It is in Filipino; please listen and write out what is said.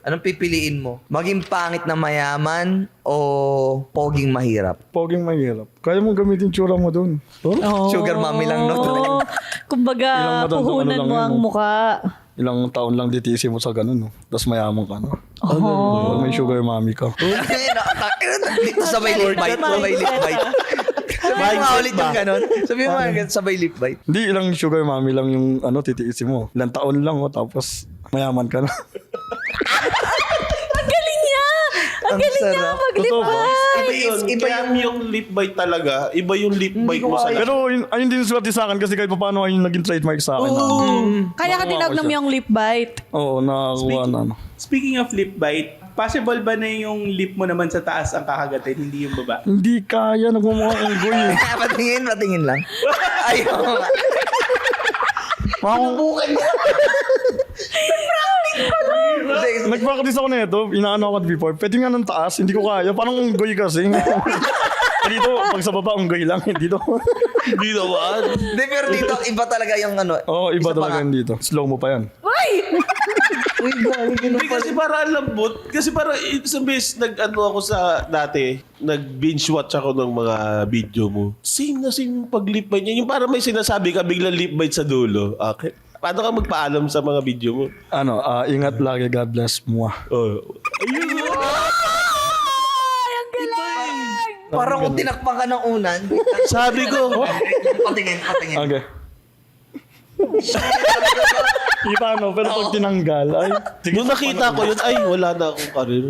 Anong pipiliin mo? Maging pangit na mayaman o poging mahirap? Poging mahirap. Kaya mong gamitin tsura mo dun. Oo. Sugar mommy lang, no? Oo. Kumbaga, Ilang madam, puhunan ano lang mo yun, ang no? mukha. Ilang taon lang ditiisin mo sa ganun, no? Tapos mayaman ka, no? Oo. May sugar mommy ka. Dito sabay lip bite. Sabay lip bite. Sabi mo nga ulit yung ganon. Sabi mo nga sabay lip bite. Hindi, ilang sugar mommy lang yung titiisin mo. Ilang taon lang, tapos mayaman ka na. Ang galing niya! Ang galing niya sarap. mag-lip Totoo ba? Iba Yun, iba kaya yung... yung lip bite talaga, iba yung lip bite mo sa Pero ayun din swerte sa akin kasi kahit paano ayun naging trademark sa akin. Kaya ka tinawag ng yung lip bite. Oo, nakakuha na. Speaking of lip bite, possible ba na yung lip mo naman sa taas ang kakagatin, hindi yung baba? Hindi kaya, nagmumukhang unggoy eh. Patingin lang. Ayaw nga. Subukan mo. Nag-practice ako na ito, inaano ako before. Pwede nga ng taas, hindi ko kaya. Parang unggoy kasi. Dito, pag sa baba, unggoy lang. Dito. Hindi naman. Hindi, pero dito, iba talaga yung ano. Oo, iba isa pa talaga nga. yan dito. Slow mo pa yan. Uy! Uy, galing yun Hindi kasi para ang lambot. Kasi para sa base, nag-ano ako sa dati, nag-binge watch ako ng mga video mo. Same na same yung pag-lip bite niya. Yung para may sinasabi ka, biglang lip bite sa dulo. Okay. Paano ka magpaalam sa mga video mo? Ingat lagi, God bless mo. Oh. Ay, Ayun. ang galing! Parang kung tinakpan ka ng unan. Sabi ko, Patingin. Okay. Paano? Pero pag tinanggal, ay... nung nakita ko yun, ay, wala na akong karir.